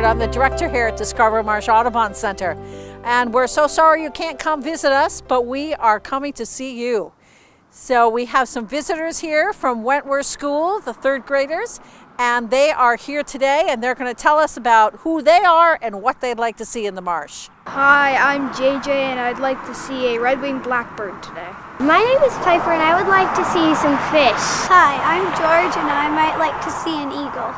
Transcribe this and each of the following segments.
I'm the director here at the Scarborough Marsh Audubon Center. And we're so sorry you can't come visit us, but we are coming to see you. So we have some visitors here from Wentworth School, the third graders, and they are here today and they're going to tell us about who they are and what they'd like to see in the marsh. Hi, I'm JJ and I'd like to see a red-winged blackbird today. My name is Piper and I would like to see some fish. Hi, I'm George and I might like to see an eagle.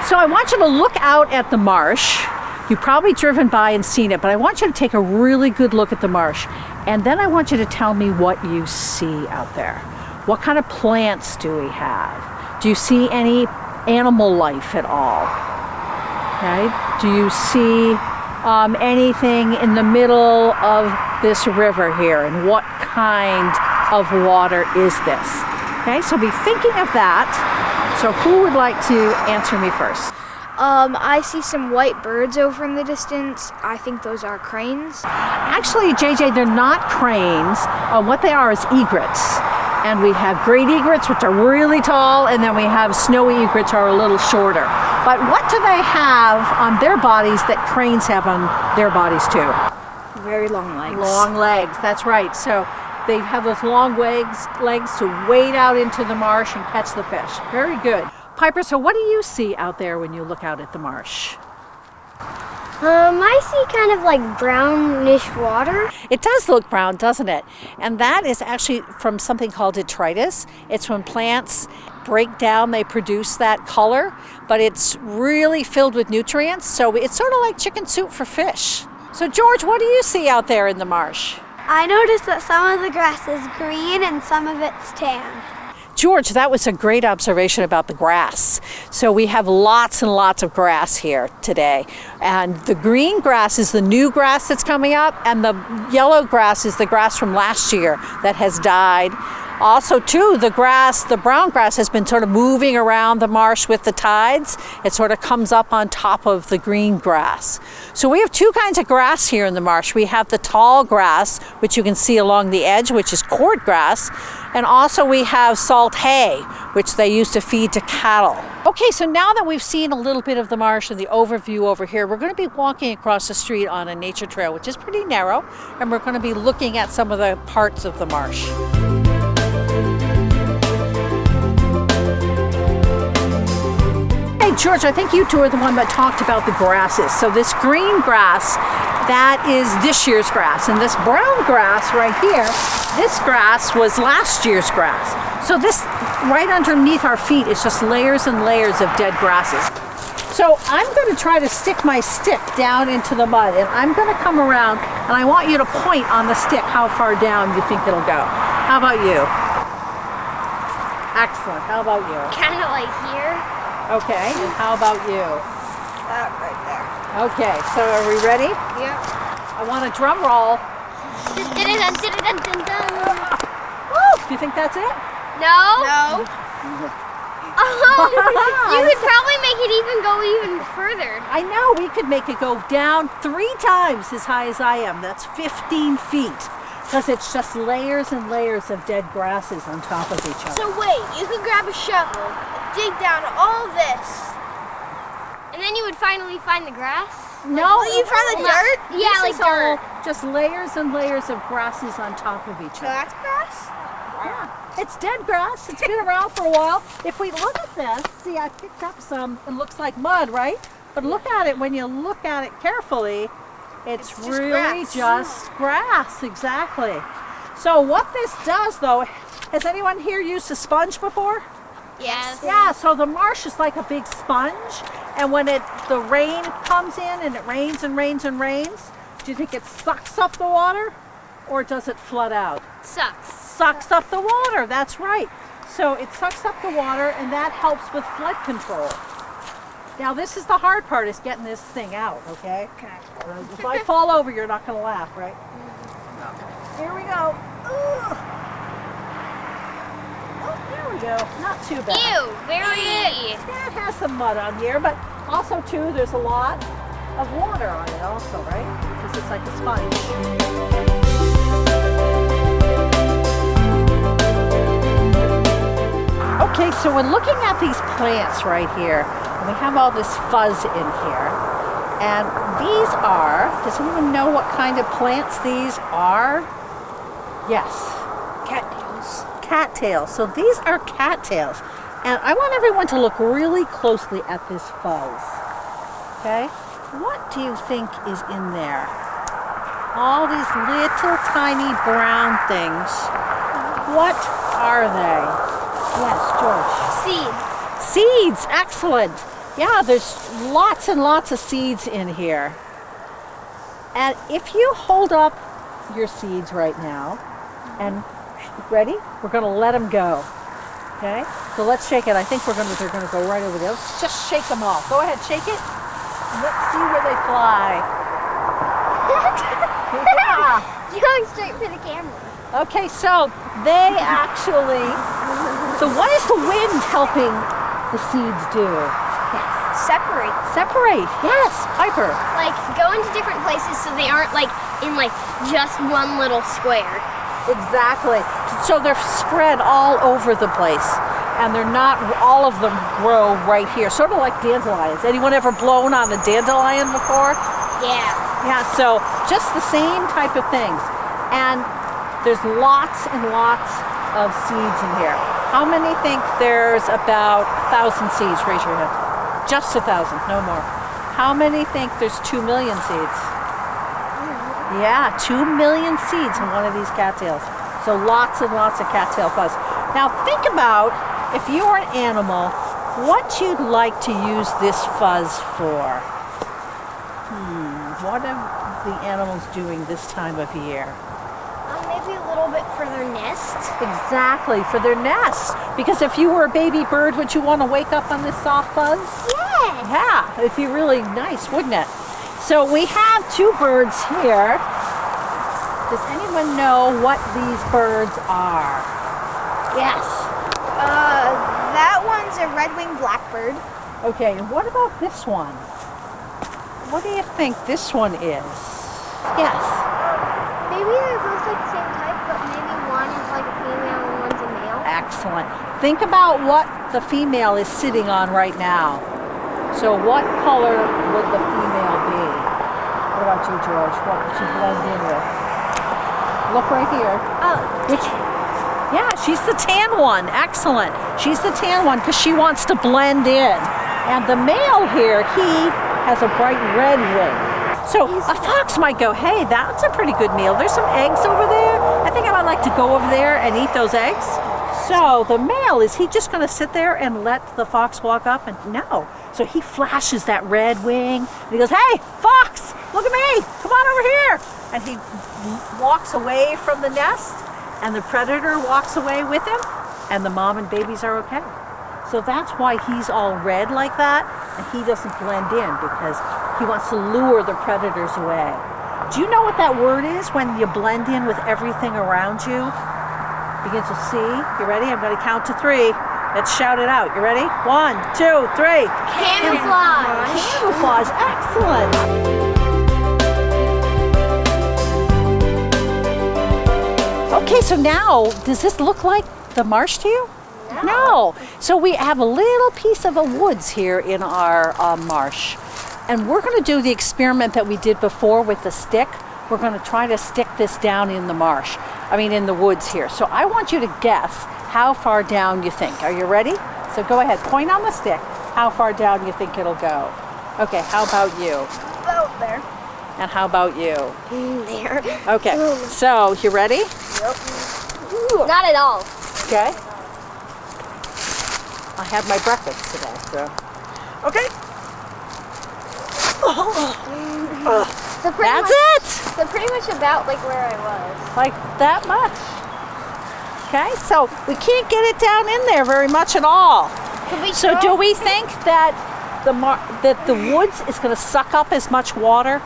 So I want you to look out at the marsh. You've probably driven by and seen it, but I want you to take a really good look at the marsh. And then I want you to tell me what you see out there. What kind of plants do we have? Do you see any animal life at all? Okay. Do you see anything in the middle of this river here? And what kind of water is this? Okay, so be thinking of that. So who would like to answer me first? I see some white birds over in the distance. I think those are cranes. Actually, JJ, they're not cranes. What they are is egrets. And we have great egrets, which are really tall, and then we have snowy egrets, are a little shorter. But what do they have on their bodies that cranes have on their bodies too? Very long legs. Long legs, that's right. So they have those long legs to wade out into the marsh and catch the fish. Very good. Piper, so what do you see out there when you look out at the marsh? I see kind of like brownish water. It does look brown, doesn't it? And that is actually from something called detritus. It's when plants break down, they produce that color, but it's really filled with nutrients. So it's sort of like chicken soup for fish. So George, what do you see out there in the marsh? I noticed that some of the grass is green and some of it's tan. George, that was a great observation about the grass. So we have lots and lots of grass here today. And the green grass is the new grass that's coming up, and the yellow grass is the grass from last year that has died. Also, too, the brown grass has been sort of moving around the marsh with the tides. It sort of comes up on top of the green grass. So we have two kinds of grass here in the marsh. We have the tall grass, which you can see along the edge, which is cord grass. And also we have salt hay, which they used to feed to cattle. Okay, so now that we've seen a little bit of the marsh and the overview over here, we're going to be walking across the street on a nature trail, which is pretty narrow, and we're going to be looking at some of the parts of the marsh. Hey, George, I think you two are the one that talked about the grasses. So this green grass, that is this year's grass. And this brown grass right here, this grass was last year's grass. So this right underneath our feet is just layers and layers of dead grasses. So I'm going to try to stick my stick down into the mud, and I'm going to come around and I want you to point on the stick how far down you think it'll go. How about you? Excellent. How about you? Kind of like here. Okay, and how about you? That right there. Okay, so are we ready? Yep. I want a drum roll. Woo! Do you think that's it? No. No. You could probably make it go even further. I know, we could make it go down 3 times as high as I am. That's 15 feet. Because it's just layers and layers of dead grasses on top of each other. So wait, you could grab a shovel, dig down all this. And then you would finally find the grass? No, you found the dirt? Yeah, like dirt. Just layers and layers of grasses on top of each So other. that's grass? Yeah, it's dead grass. It's been around for a while. If we look at this, see, I picked up some. It looks like mud, right? But look at it. When you look at it carefully, it's just really grass. just grass. Exactly. So what this does, though, has anyone here used a sponge before? Yes. Yeah. So the marsh is like a big sponge, and when the rain comes in and it rains and rains and rains, do you think it sucks up the water, or does it flood out? Sucks. Sucks up the water, that's right. So it sucks up the water, and that helps with flood control. Now this is the hard part, is getting this thing out, okay? Okay. If I fall over, you're not going to laugh, right? No. Here we go. Ugh. Oh, there we go. Not too bad. Ew, very. Yeah, it has some mud on here, but also too, there's a lot of water on it also, right? Because it's like a sponge. Okay, so we're looking at these plants right here, and we have all this fuzz in here. And these are, does anyone know what kind of plants these are? Yes. Cattails. Cattails. So these are cattails. And I want everyone to look really closely at this fuzz. Okay? What do you think is in there? All these little tiny brown things. What are they? Yes, George. Seeds. Seeds, excellent. Yeah, there's lots and lots of seeds in here. And if you hold up your seeds right now, and ready? We're gonna let them go. Okay? So let's shake it. I think they're gonna go right over there. Let's just shake them all. Go ahead, shake it. Let's see where they fly. Yeah. Going straight for the camera. Okay, so they actually, so what is the wind helping the seeds do? Separate. Separate, yes, Piper. Like go into different places so they aren't like in like just one little square. Exactly. So they're spread all over the place. And they're not, all of them grow right here. Sort of like dandelions. Anyone ever blown on a dandelion before? Yeah. Yeah, so just the same type of things. And there's lots and lots of seeds in here. How many think there's about 1,000 seeds? Raise your hand. Just 1,000, no more. How many think there's 2 million seeds? Yeah, 2 million seeds in one of these cattails. So lots and lots of cattail fuzz. Now think about, if you are an animal, what you'd like to use this fuzz for. What are the animals doing this time of year? Maybe a little bit for their nest. Exactly, for their nest. Because if you were a baby bird, would you want to wake up on this soft fuzz? Yeah. Yeah, it'd be really nice, wouldn't it? So we have 2 birds here. Does anyone know what these birds are? Yes. That one's a red-winged blackbird. Okay, and what about this one? What do you think this one is? Yes. Maybe they're both like the same type, but maybe one is like a female and one's a male. Excellent. Think about what the female is sitting on right now. So what color would the female be? What about you, George? What would she blend in with? Look right here. Oh. Which? Yeah, she's the tan one. Excellent. She's the tan one because she wants to blend in. And the male here, he has a bright red wing. So a fox might go, hey, that's a pretty good meal. There's some eggs over there. I think I would like to go over there and eat those eggs. So the male, is he just going to sit there and let the fox walk up? And no. So he flashes that red wing. And he goes, hey, fox, look at me. Come on over here. And he walks away from the nest. And the predator walks away with him. And the mom and babies are okay. So that's why he's all red like that. And he doesn't blend in because he wants to lure the predators away. Do you know what that word is when you blend in with everything around you? Begin to see. You ready? I'm going to count to 3. Let's shout it out. You ready? 1, 2, 3. Camouflage. Camouflage. Excellent. Okay, so now, does this look like the marsh to you? No. So we have a little piece of a woods here in our marsh. And we're going to do the experiment that we did before with the stick. We're going to try to stick this down in the marsh. In the woods here. So I want you to guess how far down you think. Are you ready? So go ahead, point on the stick how far down you think it'll go. Okay, how about you? About there. And how about you? There. Okay, so you ready? Yep. Not at all. Okay. I had my breakfast today, so. Okay. So pretty That's much, it. So pretty much about like where I was. Like that much. Okay, so we can't get it down in there very much at all. So do we think that the woods is going to suck up as much water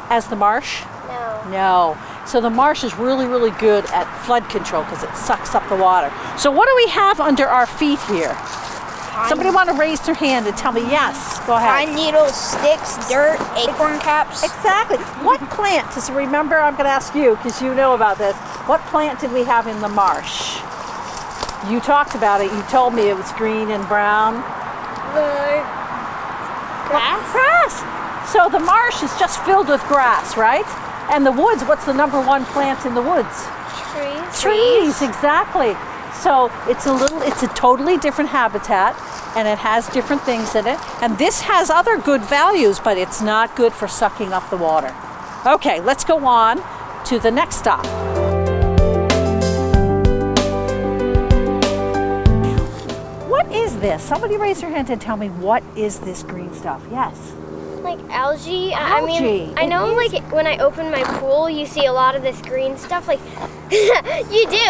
as the marsh? No. No. So the marsh is really, really good at flood control because it sucks up the water. So what do we have under our feet here? Somebody want to raise their hand and tell me yes. Go ahead. Pine needles, sticks, dirt, acorn caps. Exactly. What plant, just remember, I'm going to ask you because you know about this. What plant did we have in the marsh? You talked about it. You told me it was green and brown. Grass. Grass. So the marsh is just filled with grass, right? And the woods, what's the number one plant in the woods? Trees, exactly. So it's a totally different habitat, and it has different things in it. And this has other good values, but it's not good for sucking up the water. Okay, let's go on to the next stop. What is this? Somebody raise your hand and tell me, what is this green stuff? Yes. Like algae. Algae. I mean, I know like when I open my pool, you see a lot of this green stuff. Like, you do.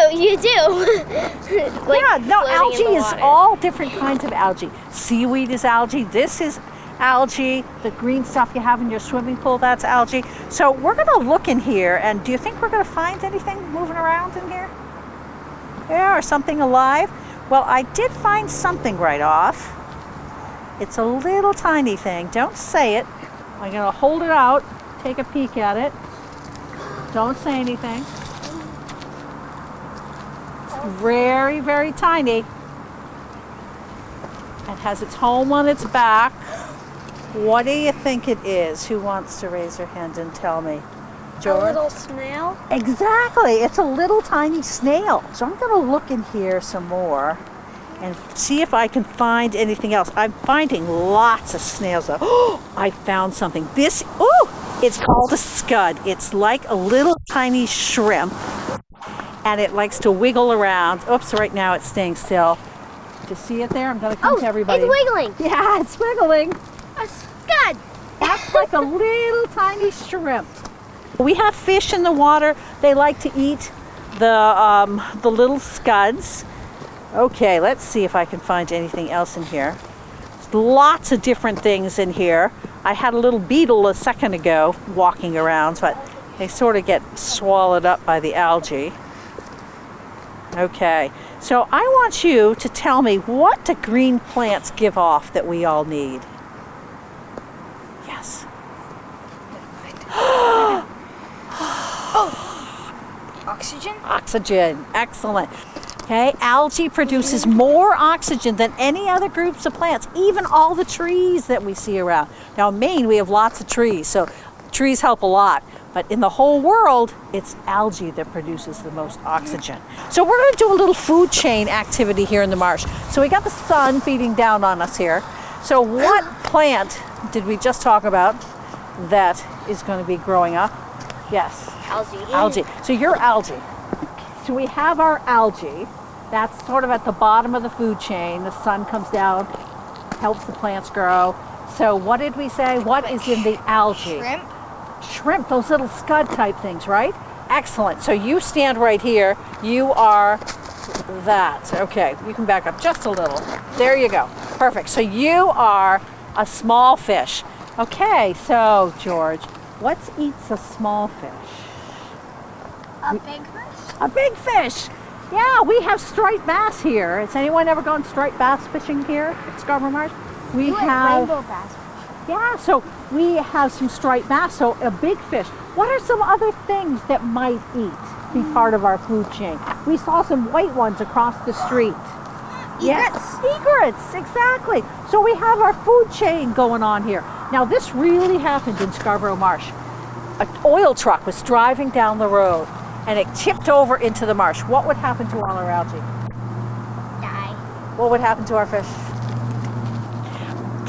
Like, yeah, no, floating in algae the is water. all different kinds of algae. Seaweed is algae. This is algae. The green stuff you have in your swimming pool, that's algae. So we're going to look in here, and do you think we're going to find anything moving around in here? Yeah, or something alive? Well, I did find something right off. It's a little tiny thing. Don't say it. I'm going to hold it out, take a peek at it. Don't say anything. It's very, very tiny. It has its home on its back. What do you think it is? Who wants to raise their hand and tell me? George? A little snail? Exactly. It's a little tiny snail. So I'm going to look in here some more and see if I can find anything else. I'm finding lots of snails though. Oh, I found something. This, oh, it's called a scud. It's like a little tiny shrimp, and it likes to wiggle around. Oops, right now it's staying still. Do you see it there? I'm going to come to everybody. It's wiggling. Yeah, it's wiggling. A scud. That's like a little tiny shrimp. We have fish in the water. They like to eat the little scuds. Okay, let's see if I can find anything else in here. There's lots of different things in here. I had a little beetle a second ago walking around, but they sort of get swallowed up by the algae. Okay, so I want you to tell me, what do green plants give off that we all need? Yes. Oxygen? Oxygen, excellent. Okay, algae produces more oxygen than any other groups of plants, even all the trees that we see around. Now in Maine, we have lots of trees, so trees help a lot. But in the whole world, it's algae that produces the most oxygen. So we're going to do a little food chain activity here in the marsh. So we got the sun beating down on us here. So what plant did we just talk about that is going to be growing up? Yes. Algae. Algae. So you're algae. So we have our algae. That's sort of at the bottom of the food chain. The sun comes down, helps the plants grow. So what did we say? What is in the algae? Shrimp? Shrimp, those little scud type things, right? Excellent. So you stand right here. You are that. Okay, you can back up just a little. There you go. Perfect. So you are a small fish. Okay, so George, what eats a small fish? A big fish? A big fish. Yeah, we have striped bass here. Has anyone ever gone striped bass fishing here at Scarborough Marsh? We have rainbow bass. Yeah, so we have some striped bass, so a big fish. What are some other things that might be part of our food chain? We saw some white ones across the street. Yes, egrets, exactly. So we have our food chain going on here. Now this really happened in Scarborough Marsh. An oil truck was driving down the road and it tipped over into the marsh. What would happen to all our algae? Die. What would happen to our fish?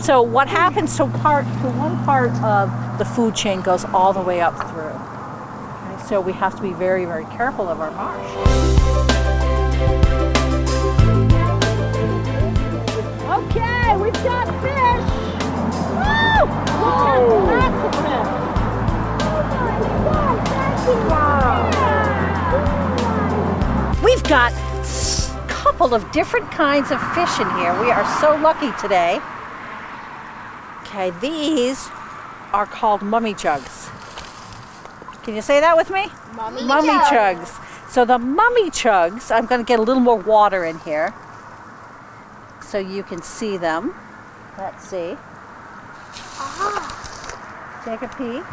So what happens to one part of the food chain goes all the way up through. Okay, so we have to be very, very careful of our marsh. Okay, we've got fish. Woo! Whoa! Lots of fish. We've got a couple of different kinds of fish in here. We are so lucky today. Okay, these are called mummy jugs. Can you say that with me? Mummy chugs. So the mummy chugs, I'm going to get a little more water in here so you can see them. Let's see. Take a peek.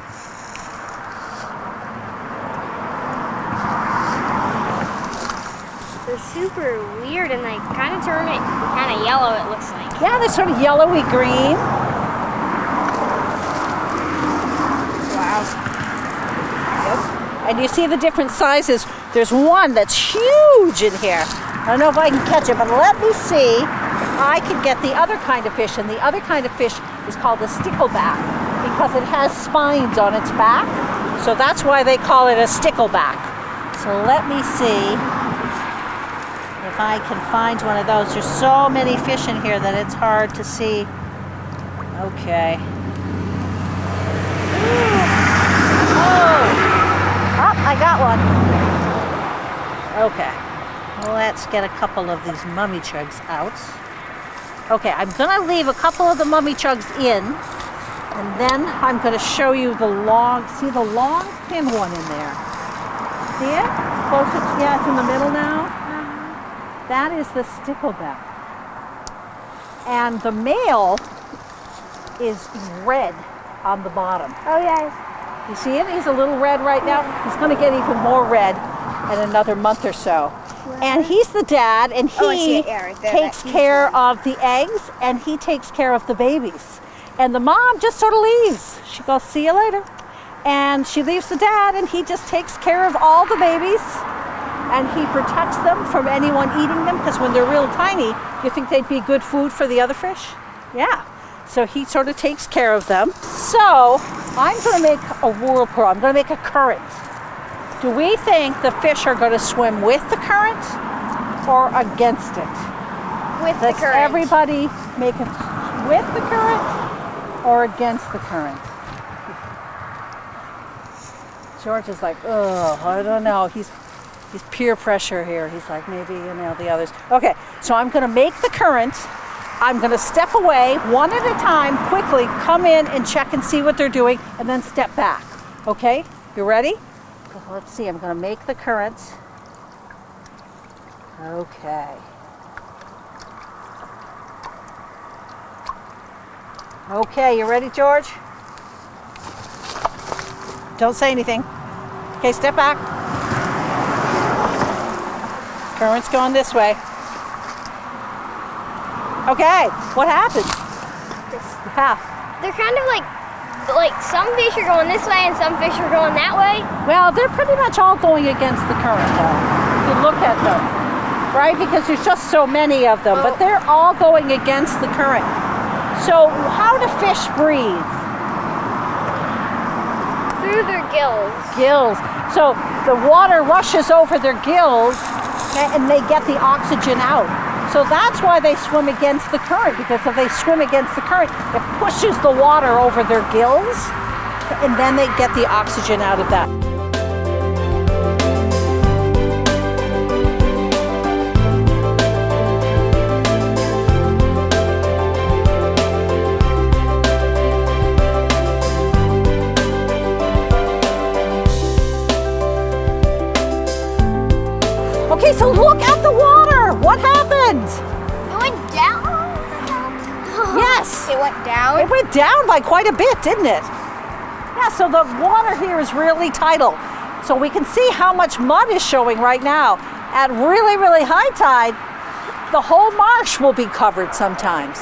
They're super weird and they kind of turn it kind of yellow, it looks like. Yeah, they're sort of yellowy green. And you see the different sizes. There's one that's huge in here. I don't know if I can catch it, but let me see if I can get the other kind of fish. And the other kind of fish is called a stickleback because it has spines on its back. So that's why they call it a stickleback. So let me see if I can find one of those. There's so many fish in here that it's hard to see. Okay. Oh, I got one. Okay. Let's get a couple of these mummy chugs out. Okay, I'm gonna leave a couple of the mummy chugs in, and then I'm gonna show you the long, see the long thin one in there. See it? Closer to, yeah, it's in the middle now. That is the stickleback. And the male is red on the bottom. Oh, yes. You see it? He's a little red right now. He's going to get even more red in another month or so. And he's the dad, and he takes care of the eggs, and he takes care of the babies. And the mom just sort of leaves. She goes, see you later. And she leaves the dad, and he just takes care of all the babies. And he protects them from anyone eating them, because when they're real tiny, you think they'd be good food for the other fish? Yeah. So he sort of takes care of them. So I'm going to make a whirlpool. I'm going to make a current. Do we think the fish are going to swim with the current or against it? With the current. Everybody make it with the current or against the current? George is like, oh, I don't know. He's peer pressure here. He's like, maybe, the others. Okay, so I'm going to make the current. I'm going to step away one at a time, quickly come in and check and see what they're doing, and then step back. Okay, you ready? Let's see, I'm going to make the current. Okay. Okay, you ready, George? Don't say anything. Okay, step back. Current's going this way. Okay, what happened? Yeah. They're kind of like some fish are going this way and some fish are going that way. Well, they're pretty much all going against the current, though. If you look at them, right? Because there's just so many of them, but they're all going against the current. So how do fish breathe? Through their gills. Gills. So the water rushes over their gills, and they get the oxygen out. So that's why they swim against the current, because if they swim against the current, it pushes the water over their gills, and then they get the oxygen out of that. Okay, so look at the water. What happened? It went down? Yes. It went down? It went down by quite a bit, didn't it? Yeah, so the water here is really tidal. So we can see how much mud is showing right now. At really, really high tide, the whole marsh will be covered sometimes.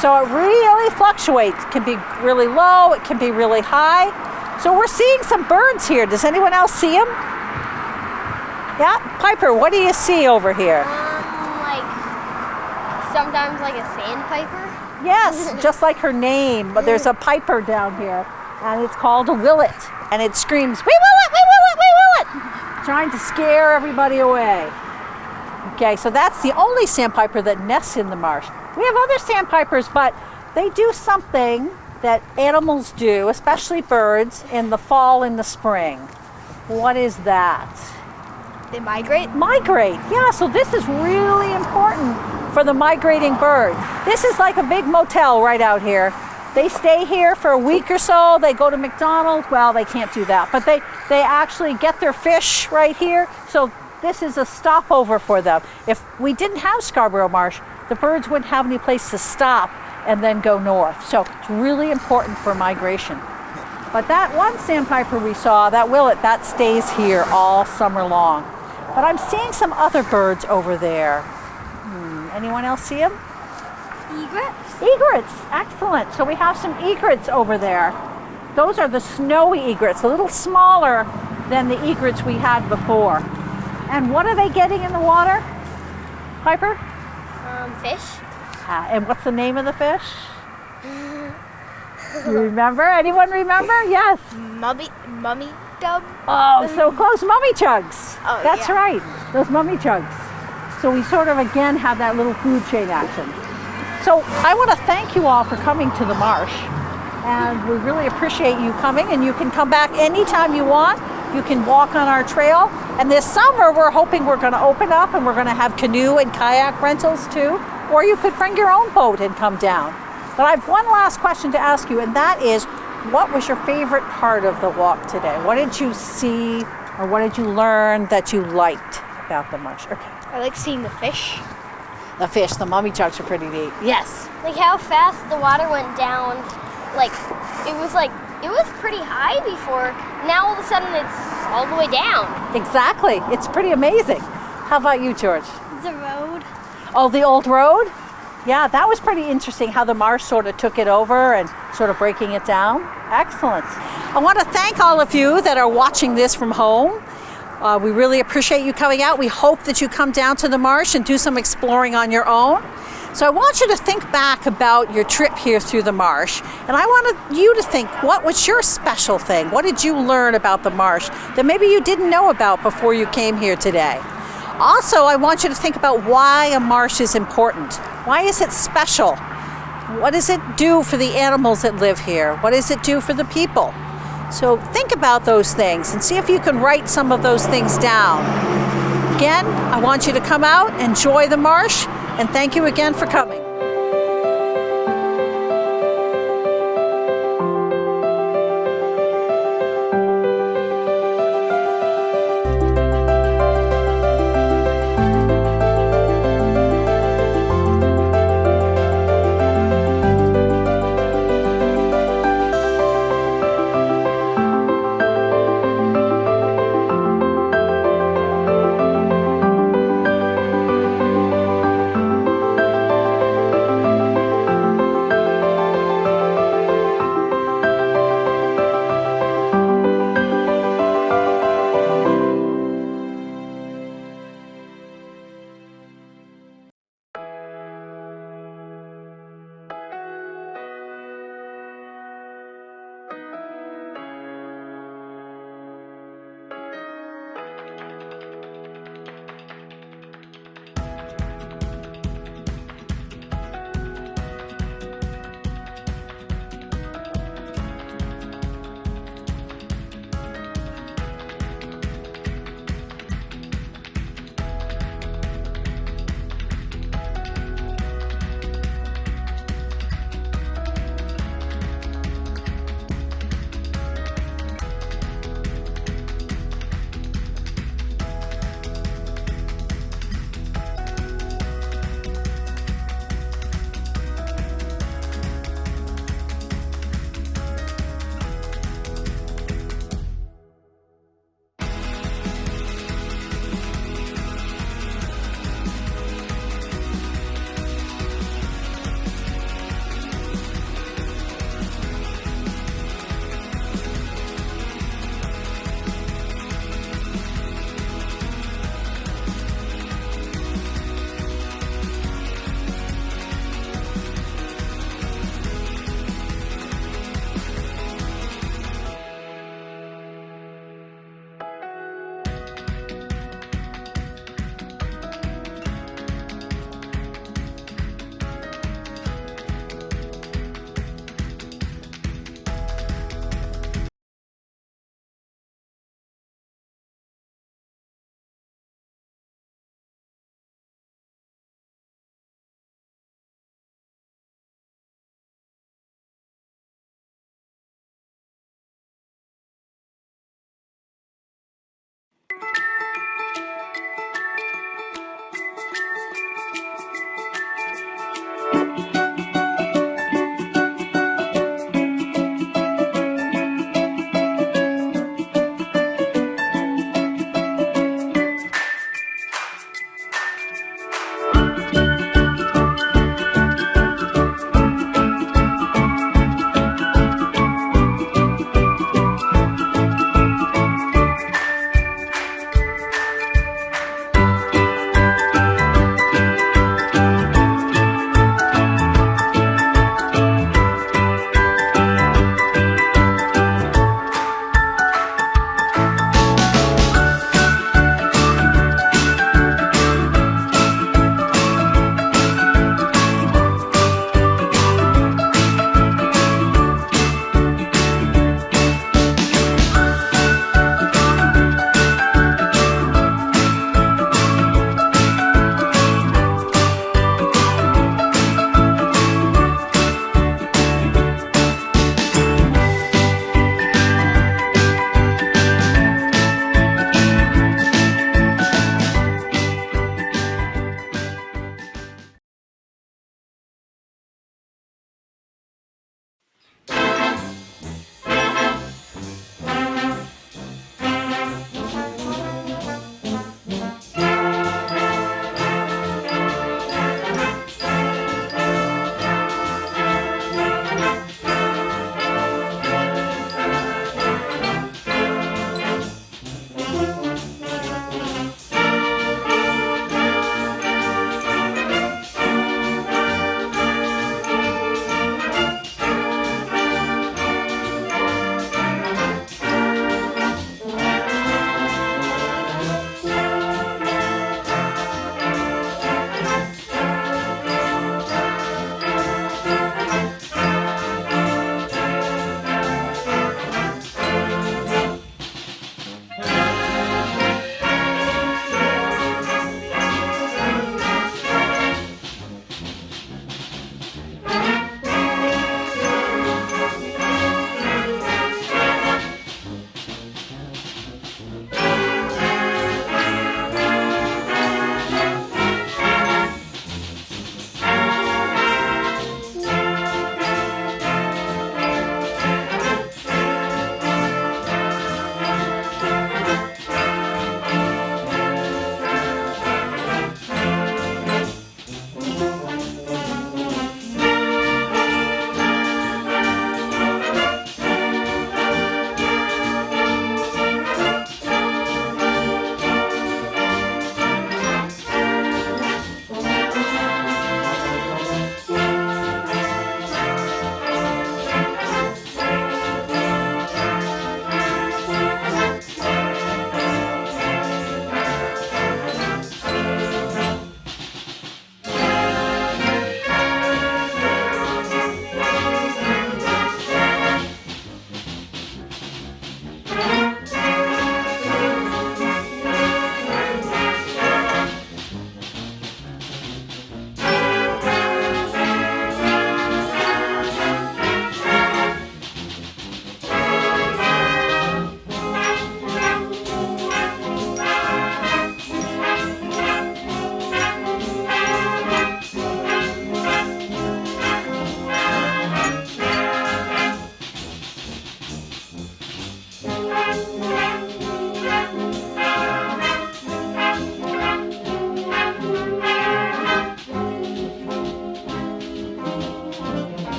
So it really fluctuates. It can be really low, it can be really high. So we're seeing some birds here. Does anyone else see them? Yeah, Piper, what do you see over here? Sometimes like a sandpiper. Yes, just like her name, but there's a piper down here, and it's called a willet, and it screams, "We will it, we will it, we will it!" trying to scare everybody away. Okay, so that's the only sandpiper that nests in the marsh. We have other sandpipers, but they do something that animals do, especially birds, in the fall and the spring. What is that? They migrate? Migrate, yeah, so this is really important for the migrating bird. This is like a big motel right out here. They stay here for a week or so, they go to McDonald's, well, they can't do that, but they actually get their fish right here, so this is a stopover for them. If we didn't have Scarborough Marsh, the birds wouldn't have any place to stop and then go north, so it's really important for migration. But that one sandpiper we saw, that willet, that stays here all summer long. But I'm seeing some other birds over there. Anyone else see them? Egrets? Egrets, excellent. So we have some egrets over there. Those are the snowy egrets, a little smaller than the egrets we had before. And what are they getting in the water, Piper? Fish. And what's the name of the fish? You remember? Anyone remember? Yes. Mummy dub. Oh, so close. Mummy chugs. Oh, That's yeah. right. Those mummy chugs. So we sort of again have that little food chain action. So I want to thank you all for coming to the marsh. And we really appreciate you coming, and you can come back anytime you want. You can walk on our trail. And this summer, we're hoping we're going to open up and we're going to have canoe and kayak rentals too. Or you could bring your own boat and come down. But I have one last question to ask you, and that is, what was your favorite part of the walk today? What did you see or what did you learn that you liked about the marsh? Okay. I like seeing the fish. The fish, the mummy chugs are pretty neat. Yes. Like how fast the water went down. Like it was pretty high before. Now all of a sudden it's all the way down. Exactly. It's pretty amazing. How about you, George? The road. Oh, the old road? Yeah, that was pretty interesting how the marsh sort of took it over and sort of breaking it down. Excellent. I want to thank all of you that are watching this from home. We really appreciate you coming out. We hope that you come down to the marsh and do some exploring on your own. So I want you to think back about your trip here through the marsh. And I want you to think, what was your special thing? What did you learn about the marsh that maybe you didn't know about before you came here today? Also, I want you to think about why a marsh is important. Why is it special? What does it do for the animals that live here? What does it do for the people? So think about those things and see if you can write some of those things down. Again, I want you to come out, enjoy the marsh, and thank you again for coming.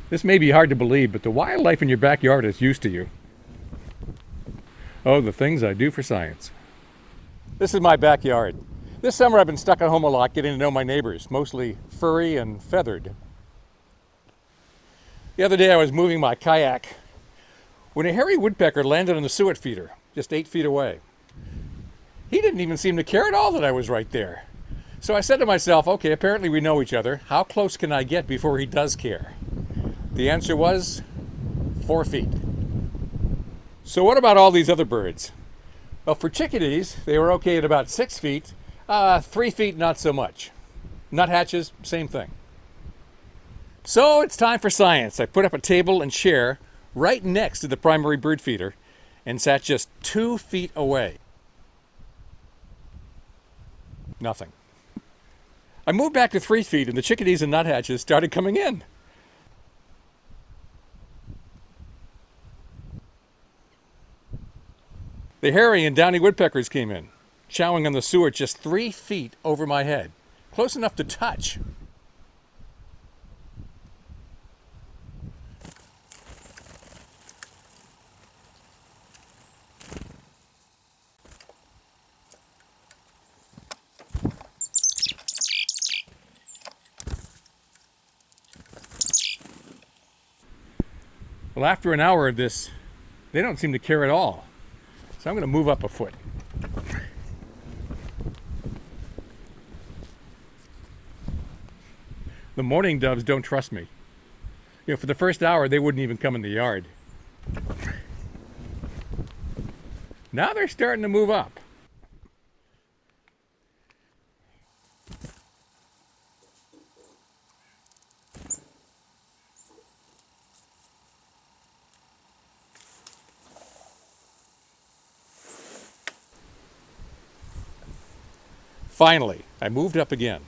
This may be hard to believe, but the wildlife in your backyard is used to you. Oh, the things I do for science. This is my backyard. This summer I've been stuck at home a lot getting to know my neighbors, mostly furry and feathered. The other day I was moving my kayak when a hairy woodpecker landed on the suet feeder, just 8 feet away. He didn't even seem to care at all that I was right there. So I said to myself, okay, apparently we know each other. How close can I get before he does care? The answer was 4 feet. So what about all these other birds? Well, for chickadees, they were okay at about 6 feet. 3 feet, not so much. Nuthatches, same thing. So it's time for science. I put up a table and chair right next to the primary bird feeder and sat just 2 feet away. Nothing. I moved back to 3 feet and the chickadees and nuthatches started coming in. The hairy and downy woodpeckers came in, chowing on the suet just 3 feet over my head, close enough to touch. Well, after an hour of this, they don't seem to care at all. So I'm going to move up a foot. The mourning doves don't trust me. For the first hour, they wouldn't even come in the yard. Now they're starting to move up. Finally, I moved up again.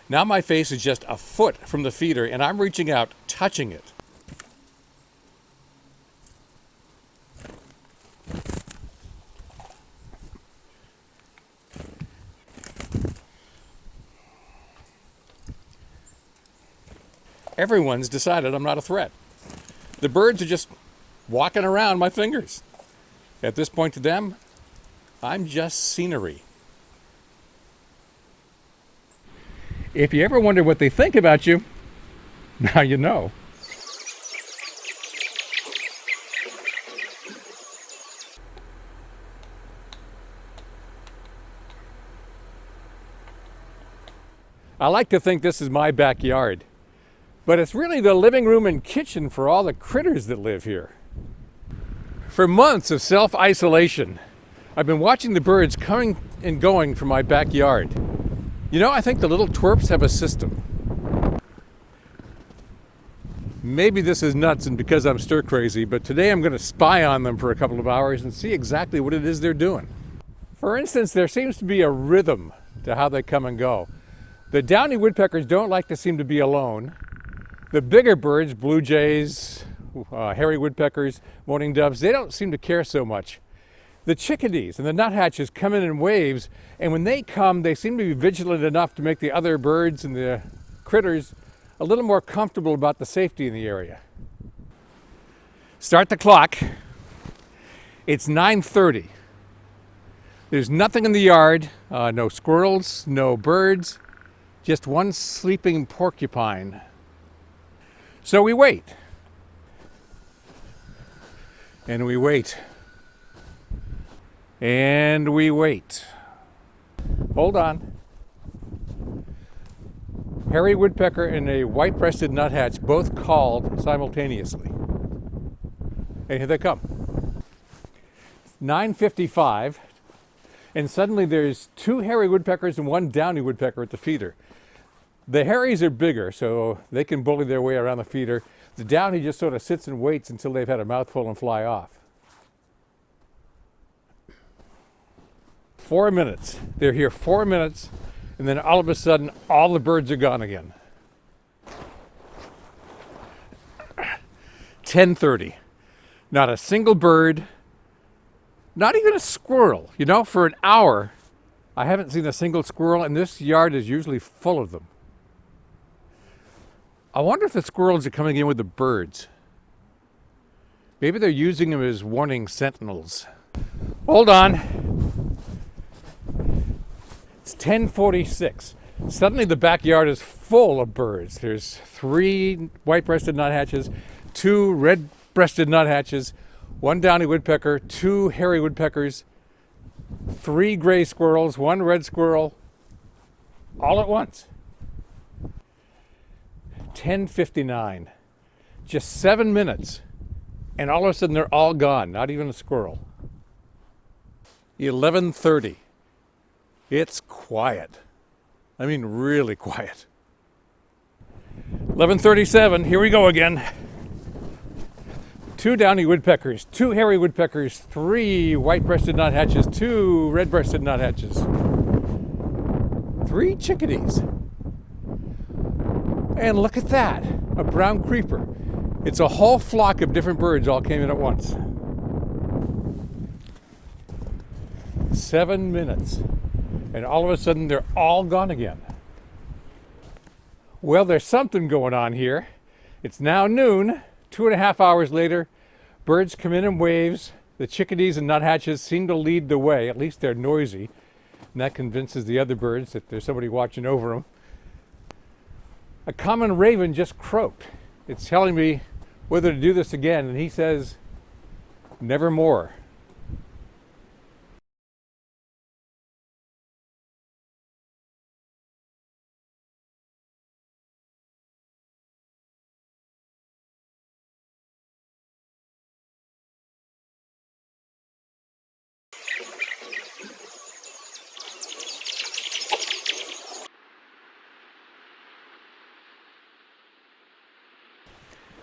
Now my face is just a foot from the feeder and I'm reaching out, touching it. Everyone's decided I'm not a threat. The birds are just walking around my fingers. At this point to them, I'm just scenery. If you ever wonder what they think about you, now you know. I like to think this is my backyard, but it's really the living room and kitchen for all the critters that live here. For months of self-isolation, I've been watching the birds coming and going from my backyard. I think the little twerps have a system. Maybe this is nuts and because I'm stir crazy, but today I'm going to spy on them for a couple of hours and see exactly what it is they're doing. For instance, there seems to be a rhythm to how they come and go. The downy woodpeckers don't like to seem to be alone. The bigger birds, blue jays, hairy woodpeckers, mourning doves, they don't seem to care so much. The chickadees and the nuthatches come in waves, and when they come, they seem to be vigilant enough to make the other birds and the critters a little more comfortable about the safety in the area. Start the clock. It's 9:30. There's nothing in the yard, no squirrels, no birds, just one sleeping porcupine. So we wait. And we wait. And we wait. Hold on. Hairy woodpecker and a white-breasted nuthatch both called simultaneously. And here they come. 9:55, and suddenly there's 2 hairy woodpeckers and 1 downy woodpecker at the feeder. The hairies are bigger, so they can bully their way around the feeder. The downy just sort of sits and waits until they've had a mouthful and fly off. 4 minutes. They're here 4 minutes, and then all of a sudden, all the birds are gone again. 10:30. Not a single bird, not even a squirrel. For an hour, I haven't seen a single squirrel, and this yard is usually full of them. I wonder if the squirrels are coming in with the birds. Maybe they're using them as warning sentinels. Hold on. It's 10:46. Suddenly the backyard is full of birds. There's 3 white-breasted nuthatches, 2 red-breasted nuthatches, 1 downy woodpecker, 2 hairy woodpeckers, 3 gray squirrels, 1 red squirrel, all at once. 10:59. Just 7 minutes. And all of a sudden they're all gone, not even a squirrel. 11:30. It's quiet. I mean, really quiet. 11:37, here we go again. 2 downy woodpeckers, 2 hairy woodpeckers, 3 white-breasted nuthatches, 2 red-breasted nuthatches, 3 chickadees. And look at that, a brown creeper. It's a whole flock of different birds all came in at once. 7 minutes. And all of a sudden, they're all gone again. Well, there's something going on here. It's now noon, 2.5 hours later. Birds come in waves. The chickadees and nuthatches seem to lead the way. At least they're noisy. And that convinces the other birds that there's somebody watching over them. A common raven just croaked. It's telling me whether to do this again, and he says, nevermore.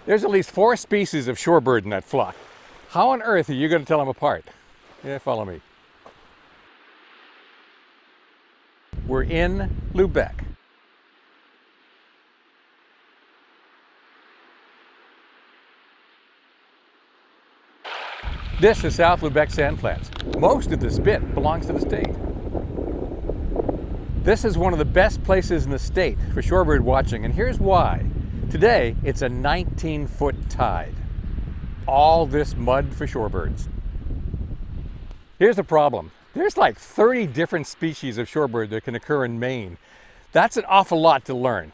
There's at least 4 species of shorebird in that flock. How on earth are you going to tell them apart? Yeah, follow me. We're in Lubeck. This is South Lubeck Sandflats. Most of this bit belongs to the state. This is one of the best places in the state for shorebird watching, and here's why. Today, it's a 19-foot tide. All this mud for shorebirds. Here's the problem. There's like 30 different species of shorebird that can occur in Maine. That's an awful lot to learn.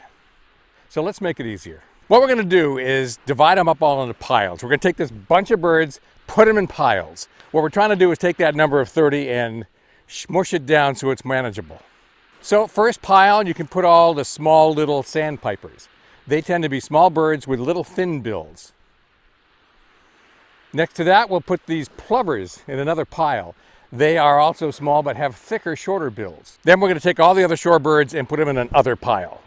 So let's make it easier. What we're going to do is divide them up all into piles. We're going to take this bunch of birds, put them in piles. What we're trying to do is take that number of 30 and smush it down so it's manageable. So first pile, you can put all the small little sandpipers. They tend to be small birds with little thin bills. Next to that, we'll put these plovers in another pile. They are also small but have thicker, shorter bills. Then we're going to take all the other shorebirds and put them in another pile.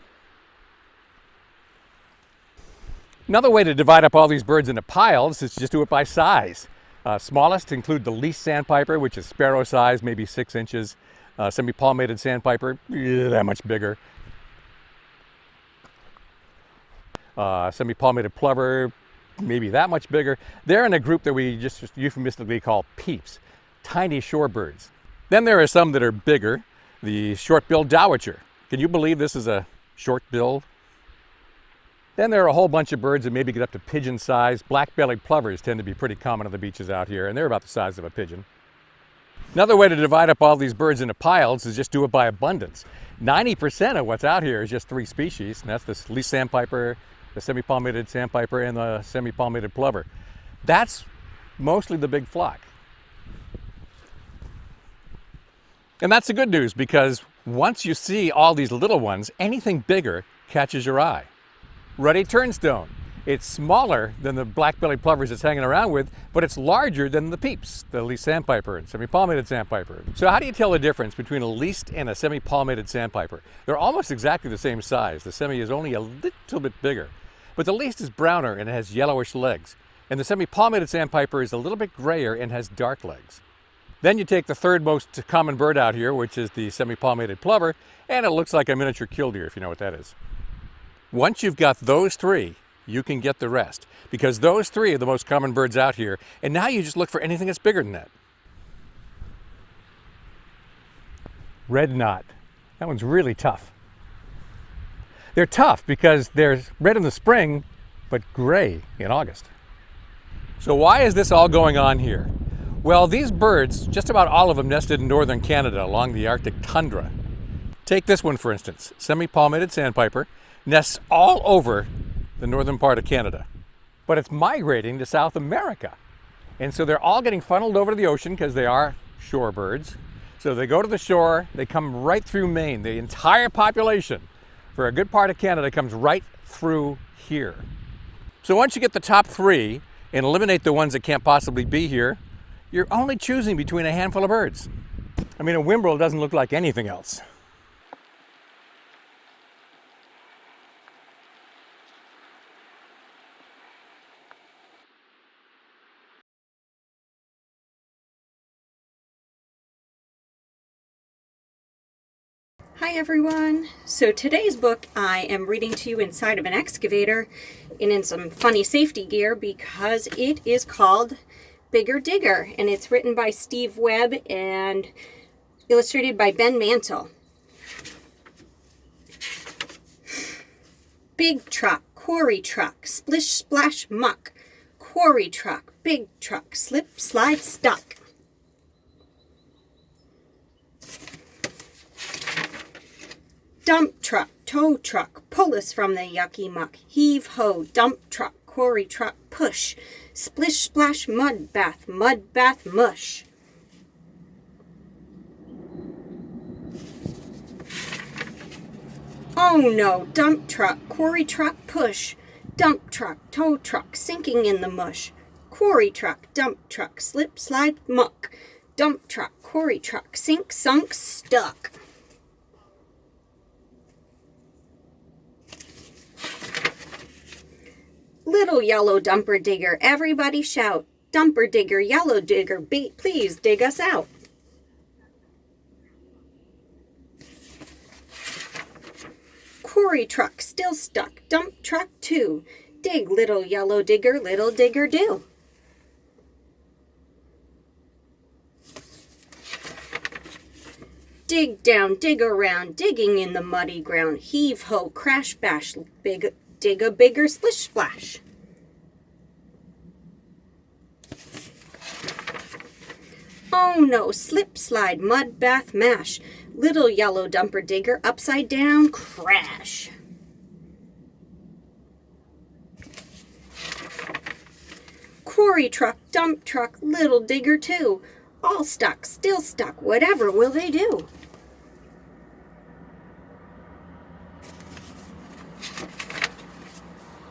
Another way to divide up all these birds into piles is just do it by size. Smallest include the least sandpiper, which is sparrow size, maybe 6 inches. Semi-palmated sandpiper, that much bigger. Semi-palmated plover, maybe that much bigger. They're in a group that we just euphemistically call peeps, tiny shorebirds. Then there are some that are bigger, the short-billed dowitcher. Can you believe this is a short-billed? Then there are a whole bunch of birds that maybe get up to pigeon size. Black-bellied plovers tend to be pretty common on the beaches out here, and they're about the size of a pigeon. Another way to divide up all these birds into piles is just do it by abundance. 90% of what's out here is just 3 species, and that's the least sandpiper, the semi-palmated sandpiper, and the semi-palmated plover. That's mostly the big flock. And that's the good news, because once you see all these little ones, anything bigger catches your eye. Ruddy turnstone. It's smaller than the black-bellied plovers it's hanging around with, but it's larger than the peeps, the least sandpiper and semi-palmated sandpiper. So how do you tell the difference between a least and a semi-palmated sandpiper? They're almost exactly the same size. The semi is only a little bit bigger. But the least is browner and it has yellowish legs. And the semi-palmated sandpiper is a little bit grayer and has dark legs. Then you take the third most common bird out here, which is the semi-palmated plover, and it looks like a miniature killdeer, if you know what that is. Once you've got those 3, you can get the rest, because those 3 are the most common birds out here, and now you just look for anything that's bigger than that. Red knot. That one's really tough. They're tough because they're red in the spring, but gray in August. So why is this all going on here? Well, these birds, just about all of them nested in northern Canada along the Arctic tundra. Take this one for instance, semi-palmated sandpiper, nests all over the northern part of Canada. But it's migrating to South America. And so they're all getting funneled over to the ocean because they are shore birds. So they go to the shore, they come right through Maine. The entire population for a good part of Canada comes right through here. So once you get the top 3 and eliminate the ones that can't possibly be here, you're only choosing between a handful of birds. I mean, a whimbrel doesn't look like anything else. Hi everyone! So today's book I am reading to you inside of an excavator and in some funny safety gear because it is called Bigger Digger, and it's written by Steve Webb and illustrated by Ben Mantle. Big truck, quarry truck, splish splash muck, quarry truck, big truck, slip slide stuck. Dump truck, tow truck, pull us from the yucky muck. Heave ho, dump truck, quarry truck, push. Splish splash mud bath, mush. Oh no, dump truck, quarry truck, push. Dump truck, tow truck, sinking in the mush. Quarry truck, dump truck, slip slide muck. Dump truck, quarry truck, sink sunk stuck. Little yellow dumper digger, everybody shout. Dumper digger, yellow digger, please dig us out. Quarry truck, still stuck. Dump truck 2. Dig, little yellow digger, little digger do. Dig down, dig around, digging in the muddy ground. Heave ho, crash bash, dig a bigger splish splash. Oh no, slip slide, mud bath mash. Little yellow dumper digger, upside down crash. Quarry truck, dump truck, little digger too. All stuck, still stuck, whatever will they do?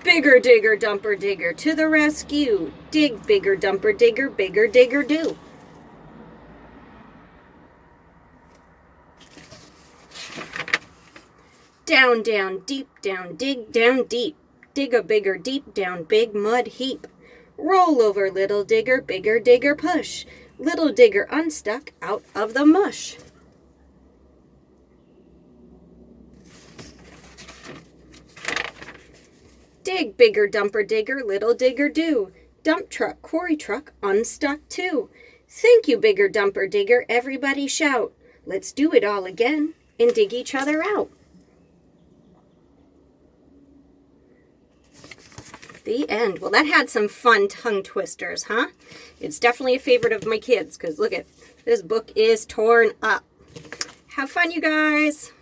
Bigger digger, dumper digger, to the rescue. Dig bigger, dumper digger, bigger digger do. Down, down, deep down, dig down deep. Dig a bigger, deep down, big mud heap. Roll over, little digger, bigger digger push. Little digger unstuck out of the mush. Dig bigger, dumper digger, little digger do. Dump truck, quarry truck, unstuck too. Thank you, bigger dumper digger, everybody shout. Let's do it all again and dig each other out. The end. Well, that had some fun tongue twisters, huh? It's definitely a favorite of my kids because look at this book is torn up. Have fun, you guys.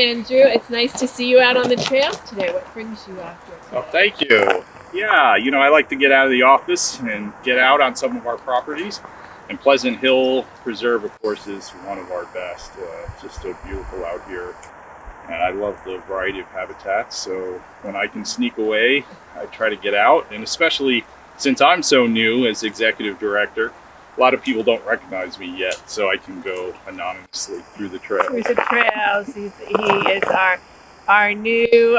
Andrew. It's nice to see you out on the trails today. What brings you out here today? Oh, thank you. Yeah, you know, I like to get out of the office and get out on some of our properties. And Pleasant Hill Preserve, of course, is one of our best. Just so beautiful out here. And I love the variety of habitats. So when I can sneak away, I try to get out. And especially since I'm so new as executive director, a lot of people don't recognize me yet. So I can go anonymously through the trails. Through the trails. He is our new,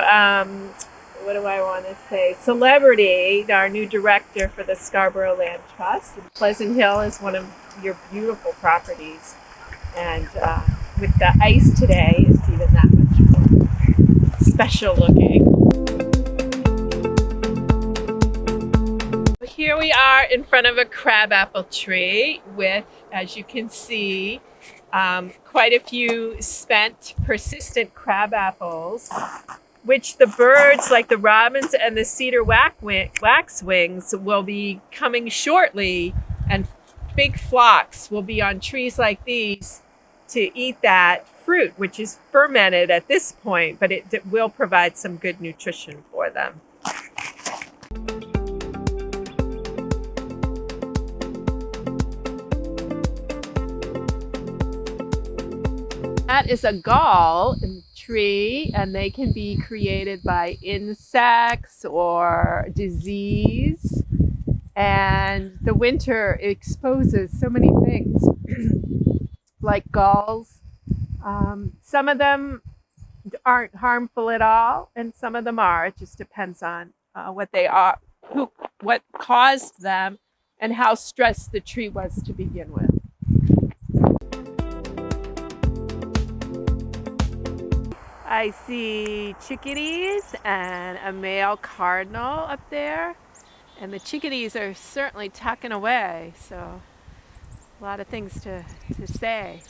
what do I want to say, celebrity, our new director for the Scarborough Land Trust. And Pleasant Hill is one of your beautiful properties. And with the ice today, it's even that much more special looking. Here we are in front of a crabapple tree with, as you can see, quite a few spent, persistent crabapples, which the birds like the robins and the cedar waxwings will be coming shortly, and big flocks will be on trees like these to eat that fruit, which is fermented at this point, but it will provide some good nutrition for them. That is a gall in the tree, and they can be created by insects or disease. And the winter exposes so many things, like galls. Some of them aren't harmful at all, and some of them are. It just depends on what they are, what caused them, and how stressed the tree was to begin with. I see chickadees and a male cardinal up there. And the chickadees are certainly tucking away, so a lot of things to say.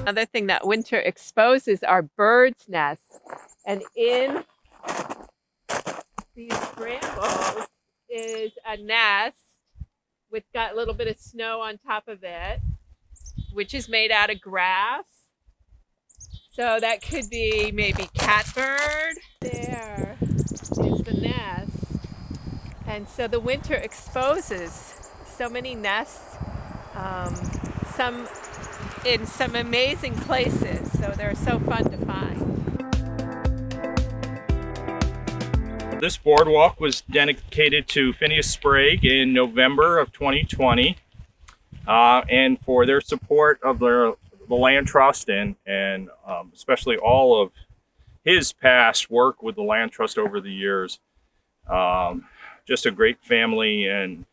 Another thing that winter exposes are birds' nests. And in these brambles is a nest with got a little bit of snow on top of it, which is made out of grass. So that could be maybe catbird. There is the nest. And so the winter exposes so many nests, some in some amazing places. So they're so fun to find. This boardwalk was dedicated to Phineas Sprague in November of 2020, and for their support of the Land Trust and especially all of his past work with the Land Trust over the years. Just a great family, and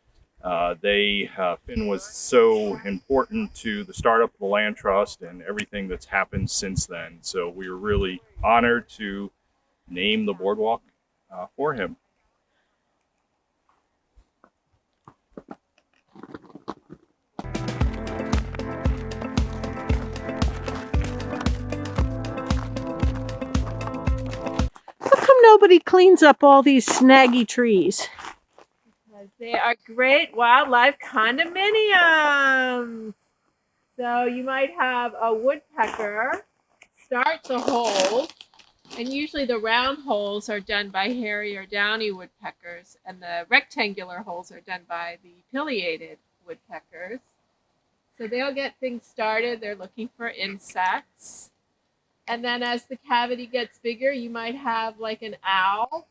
Finn was so important to the startup of the Land Trust and everything that's happened since then. So we were really honored to name the boardwalk for him. How come nobody cleans up all these snaggy trees? Because they are great wildlife condominiums. So you might have a woodpecker start the holes. And usually the round holes are done by hairy or downy woodpeckers, and the rectangular holes are done by the pileated woodpeckers. So they'll get things started. They're looking for insects. And then as the cavity gets bigger, you might have like an owl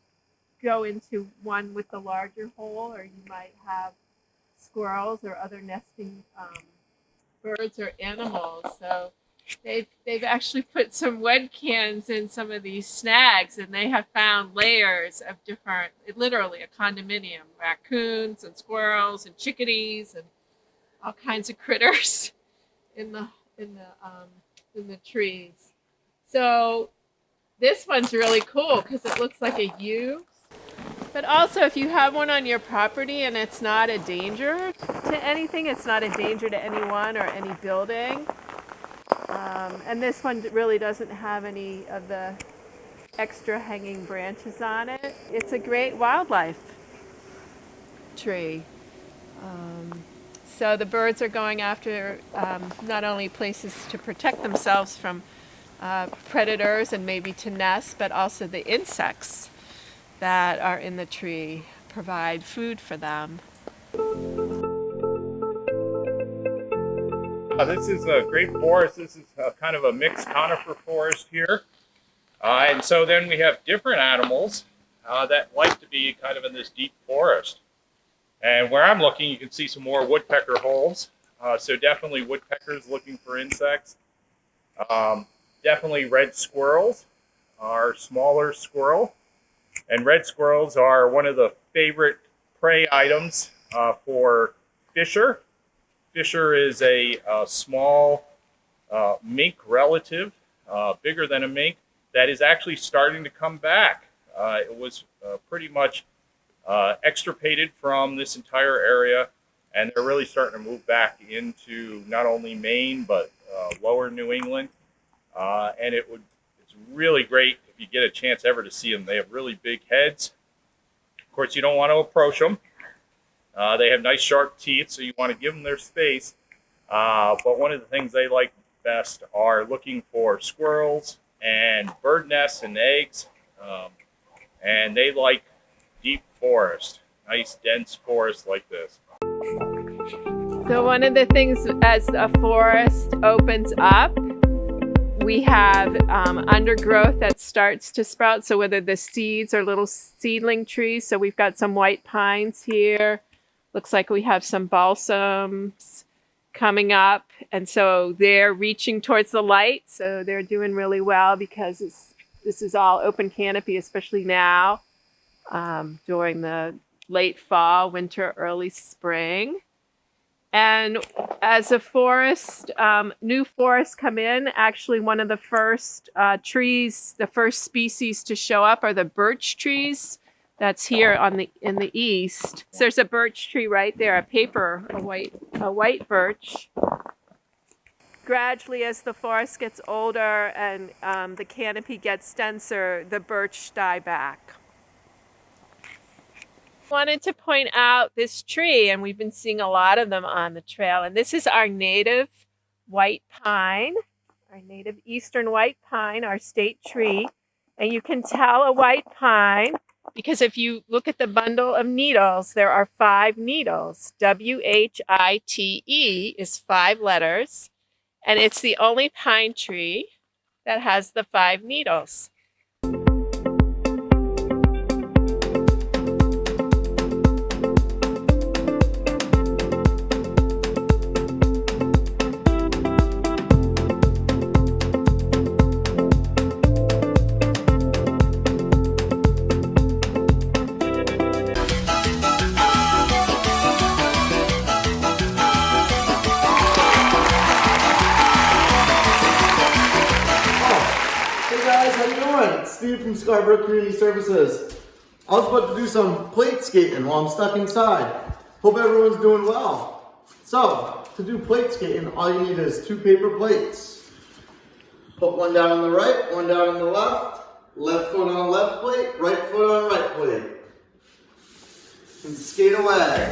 go into one with the larger hole, or you might have squirrels or other nesting birds or animals. So they've actually put some wet cans in some of these snags, and they have found layers of different, literally a condominium, raccoons and squirrels and chickadees and all kinds of critters in the trees. So this one's really cool because it looks like a U. But also, if you have one on your property and it's not a danger to anything, it's not a danger to anyone or any building. And this one really doesn't have any of the extra hanging branches on it. It's a great wildlife tree. So the birds are going after not only places to protect themselves from predators and maybe to nest, but also the insects that are in the tree provide food for them. This is a great forest. This is kind of a mixed conifer forest here. And so then we have different animals that like to be kind of in this deep forest. And where I'm looking, you can see some more woodpecker holes. So definitely woodpeckers looking for insects. Definitely red squirrels are smaller squirrel. And red squirrels are one of the favorite prey items for fisher. Fisher is a small mink relative, bigger than a mink, that is actually starting to come back. It was pretty much extirpated from this entire area, and they're really starting to move back into not only Maine, but lower New England. And it's really great if you get a chance ever to see them. They have really big heads. Of course, you don't want to approach them. They have nice sharp teeth, so you want to give them their space. But one of the things they like best are looking for squirrels and bird nests and eggs. And they like deep forest, nice dense forest like this. So one of the things as a forest opens up, we have undergrowth that starts to sprout. So whether the seeds are little seedling trees, so we've got some white pines here. Looks like we have some balsams coming up. And so they're reaching towards the light. So they're doing really well because this is all open canopy, especially now during the late fall, winter, early spring. And as a forest, new forests come in. Actually, one of the first trees, the first species to show up are the birch trees. That's here in the east. So there's a birch tree right there, a white birch. Gradually, as the forest gets older and the canopy gets denser, the birch die back. Wanted to point out this tree, and we've been seeing a lot of them on the trail, and this is our native white pine, our native eastern white pine, our state tree. And you can tell a white pine because if you look at the bundle of needles, there are 5 needles. WHITE is 5 letters, and it's the only pine tree that has the 5 needles. Steve from Scarborough Community Services. I was about to do some plate skating while I'm stuck inside. Hope everyone's doing well. So, to do plate skating, all you need is 2 paper plates. Put one down on the right, one down on the left. Left foot on left plate, right foot on right plate. And skate away.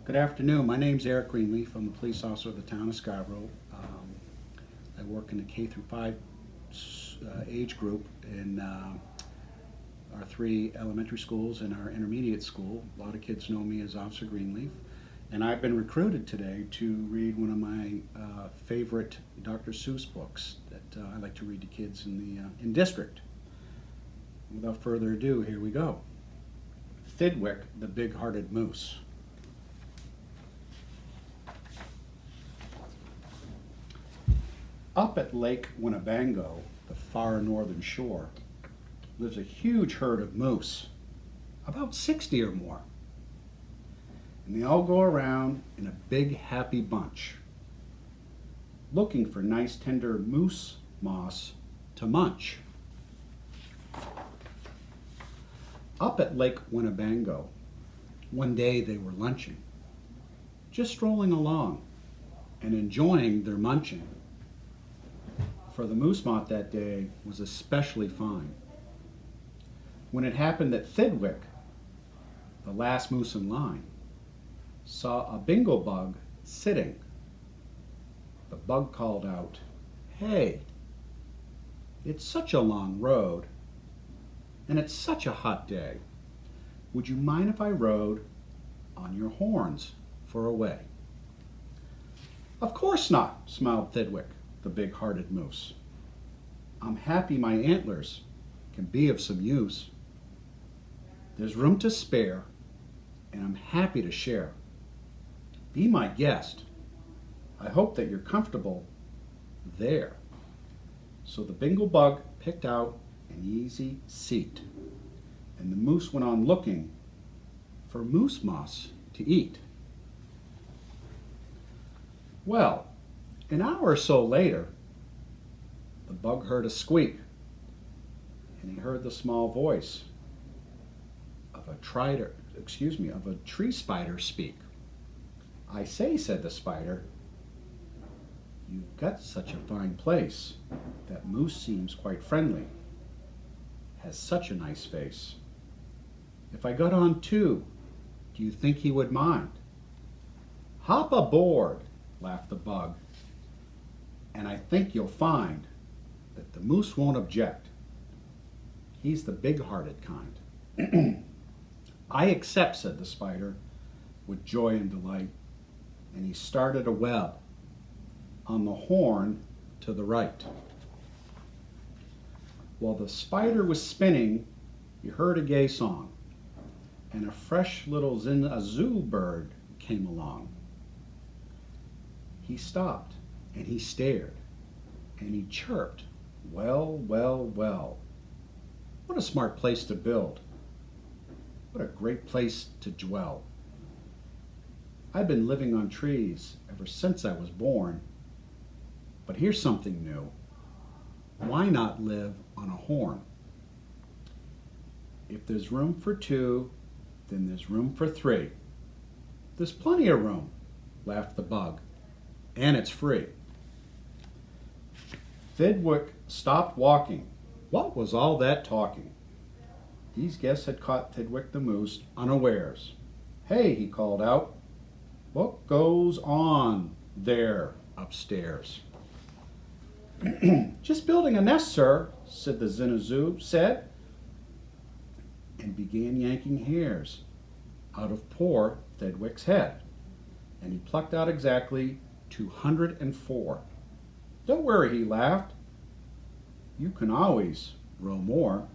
Good afternoon. My name's Eric Greenleaf. I'm the police officer of the town of Scarborough. I work in the K through 5 age group in our 3 elementary schools and our intermediate school. A lot of kids know me as Officer Greenleaf. And I've been recruited today to read one of my favorite Dr. Seuss books that I like to read to kids in district. Without further ado, here we go. Thidwick, the Big-Hearted Moose. Up at Lake Winnebago, the far northern shore, lives a huge herd of moose, about 60 or more. And they all go around in a big happy bunch, looking for nice tender moose moss to munch. Up at Lake Winnebago, one day they were lunching, just strolling along and enjoying their munching. For the moose moth that day was especially fine. When it happened that Thidwick, the last moose in line, saw a bingo bug sitting, the bug called out, "Hey, it's such a long road, and it's such a hot day. Would you mind if I rode on your horns for a way?" "Of course not," smiled Thidwick, the big-hearted moose. "I'm happy my antlers can be of some use. There's room to spare, and I'm happy to share. Be my guest. I hope that you're comfortable there." So the bingo bug picked out an easy seat, and the moose went on looking for moose moss to eat. Well, an hour or so later, the bug heard a squeak, and he heard the small voice of a tree spider speak. "I say," said the spider, "you've got such a fine place. That moose seems quite friendly, has such a nice face. If I got on too, do you think he would mind?" "Hop aboard," laughed the bug, "and I think you'll find that the moose won't object. He's the big-hearted kind." "I accept," said the spider with joy and delight, and he started a web on the horn to the right. While the spider was spinning, he heard a gay song, and a fresh little zinazoo bird came along. He stopped, and he stared, and he chirped, "Well, well, well. What a smart place to build. What a great place to dwell. I've been living on trees ever since I was born. But here's something new. Why not live on a horn? If there's room for 2, then there's room for 3. There's plenty of room," laughed the bug, "and it's free." Thidwick stopped walking. What was all that talking? These guests had caught Thidwick the moose unawares. "Hey," he called out, "what goes on there upstairs?" "Just building a nest, sir," said the zinazoo, and began yanking hairs out of poor Thidwick's head. And he plucked out exactly 204. "Don't worry," he laughed. "You can always grow more."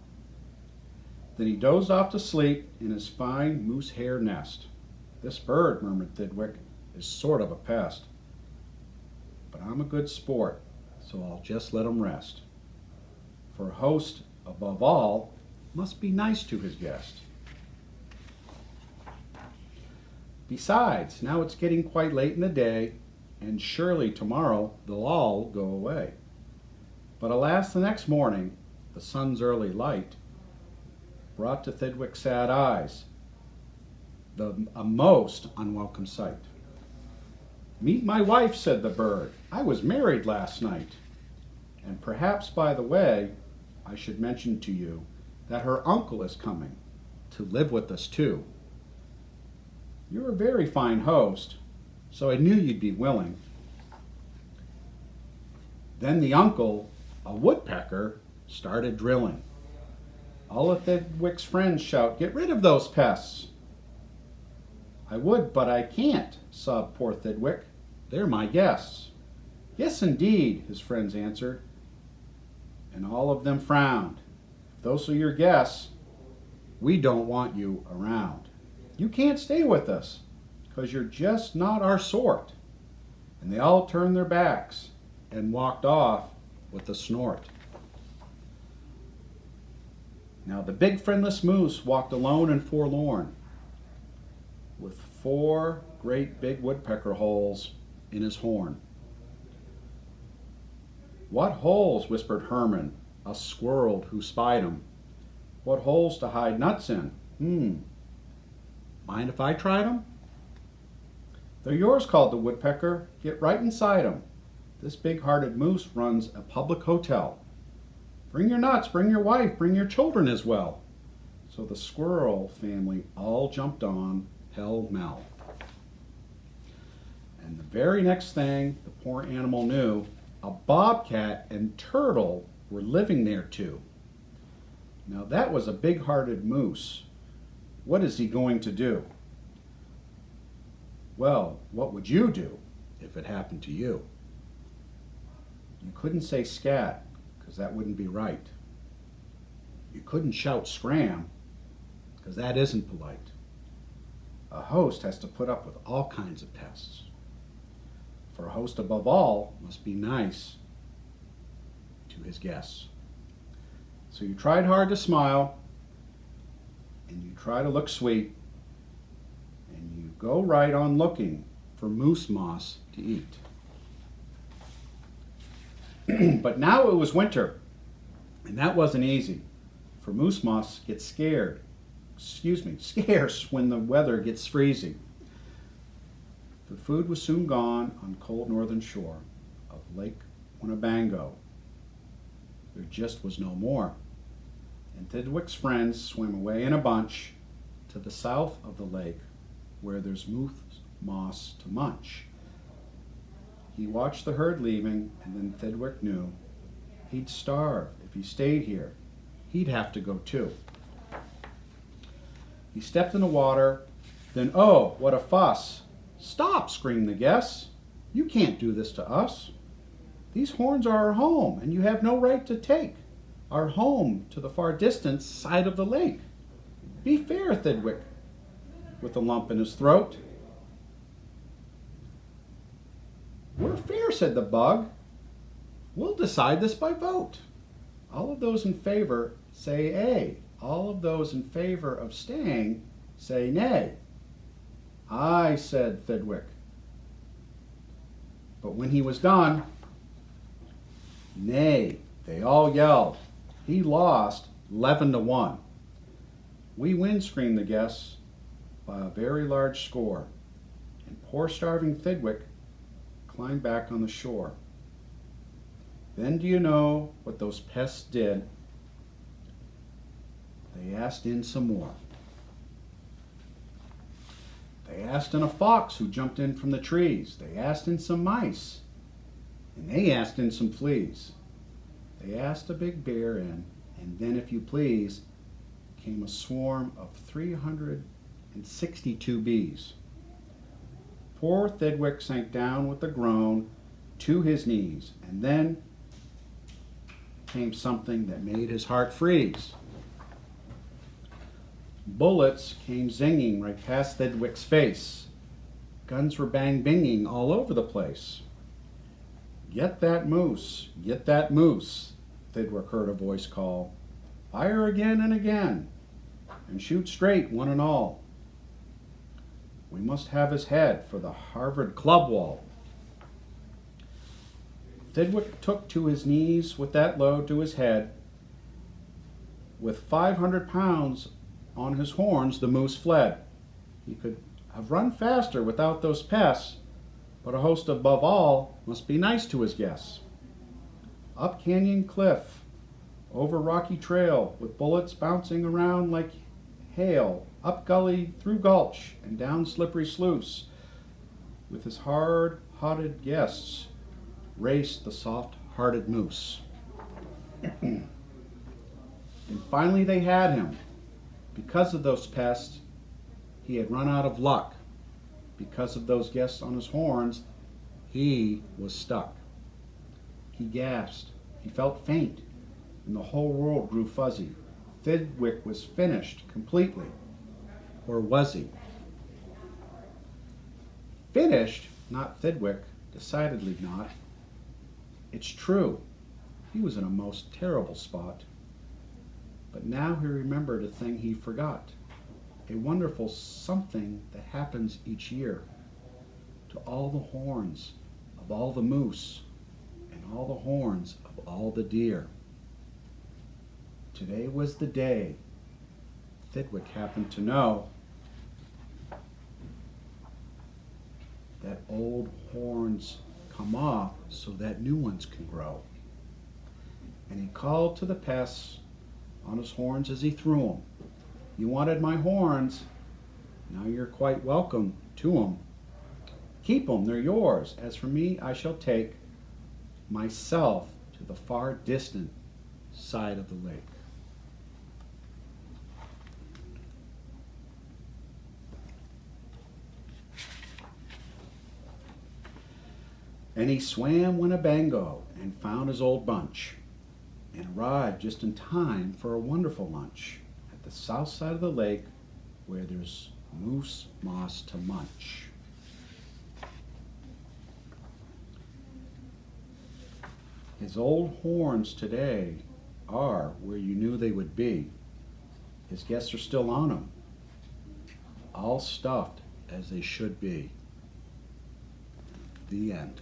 Then he dozed off to sleep in his fine moose hair nest. "This bird," murmured Thidwick, "is sort of a pest. But I'm a good sport, so I'll just let him rest. For a host, above all, must be nice to his guest. Besides, now it's getting quite late in the day, and surely tomorrow they'll all go away." But alas, the next morning, the sun's early light brought to Thidwick's sad eyes a most unwelcome sight. "Meet my wife," said the bird. "I was married last night. And perhaps, by the way, I should mention to you that her uncle is coming to live with us too. You're a very fine host, so I knew you'd be willing. Then the uncle, a woodpecker, started drilling. All of Thedwick's friends shout, "Get rid of those pests!" "I would, but I can't," sobbed poor Thedwick. "They're my guests." "Yes, indeed," his friends answered, and all of them frowned. "If those are your guests, we don't want you around. You can't stay with us, 'cause you're just not our sort." And they all turned their backs and walked off with a snort. Now the big friendless moose walked alone and forlorn, with 4 great big woodpecker holes in his horn. "What holes?" whispered Herman, a squirrel who spied him. "What holes to hide nuts in? Mind if I tried 'em?" "They're yours," called the woodpecker. "Get right inside 'em. This big-hearted moose runs a public hotel. Bring your nuts, bring your wife, bring your children as well." So the squirrel family all jumped on pell-mell. And the very next thing the poor animal knew, a bobcat and turtle were living there too. Now that was a big-hearted moose. What is he going to do? Well, what would you do if it happened to you? You couldn't say scat, because that wouldn't be right. You couldn't shout scram, because that isn't polite. A host has to put up with all kinds of pests. For a host above all must be nice to his guests. So you tried hard to smile, and you try to look sweet, and you go right on looking for moose moss to eat. But now it was winter, and that wasn't easy, for moose moss gets scarce when the weather gets freezing. The food was soon gone on cold northern shore of Lake Winnebago. There just was no more, and Thedwick's friends swam away in a bunch to the south of the lake where there's moose moss to munch. He watched the herd leaving, and then Thedwick knew he'd starve if he stayed here. He'd have to go too. He stepped in the water, then oh, what a fuss. "Stop!" screamed the guests. "You can't do this to us. These horns are our home, and you have no right to take our home to the far distant side of the lake. Be fair, Thedwick," with a lump in his throat. "We're fair," said the bug. "We'll decide this by vote. All of those in favor say aye. All of those in favor of staying say nay." "Aye," said Thedwick. But when he was done, "Nay," they all yelled. He lost 11-1. "We win," screamed the guests, by a very large score. And poor starving Thedwick climbed back on the shore. Then do you know what those pests did? They asked in some more. They asked in a fox who jumped in from the trees. They asked in some mice. And they asked in some fleas. They asked a big bear in, and then, if you please, came a swarm of 362 bees. Poor Thedwick sank down with a groan to his knees, and then came something that made his heart freeze. Bullets came zinging right past Thedwick's face. Guns were bang-binging all over the place. "Get that moose, get that moose," Thedwick heard a voice call. "Fire again and again, and shoot straight one and all. We must have his head for the Harvard club wall." Thedwick took to his knees with that load to his head. With 500 pounds on his horns, the moose fled. He could have run faster without those pests, but a host above all must be nice to his guests. Up canyon cliff, over rocky trail, with bullets bouncing around like hail, Up gully, through gulch, and down slippery sluice, with his hard-hearted guests, raced the soft-hearted moose. And finally they had him. Because of those pests, he had run out of luck. Because of those guests on his horns, he was stuck. He gasped, he felt faint, and the whole world grew fuzzy. Thidwick was finished completely. Or was he? Finished? Not Thidwick. Decidedly not. It's true. He was in a most terrible spot. But now he remembered a thing he forgot. A wonderful something that happens each year to all the horns of all the moose and all the horns of all the deer. Today was the day. Thidwick happened to know that old horns come off so that new ones can grow. And he called to the pests on his horns as he threw them. You wanted my horns, now you're quite welcome to them. Keep them, they're yours. As for me, I shall take myself to the far distant side of the lake. And he swam Winnebago and found his old bunch and arrived just in time for a wonderful lunch at the south side of the lake where there's moose moss to munch. His old horns today are where you knew they would be. His guests are still on them, all stuffed as they should be. The end.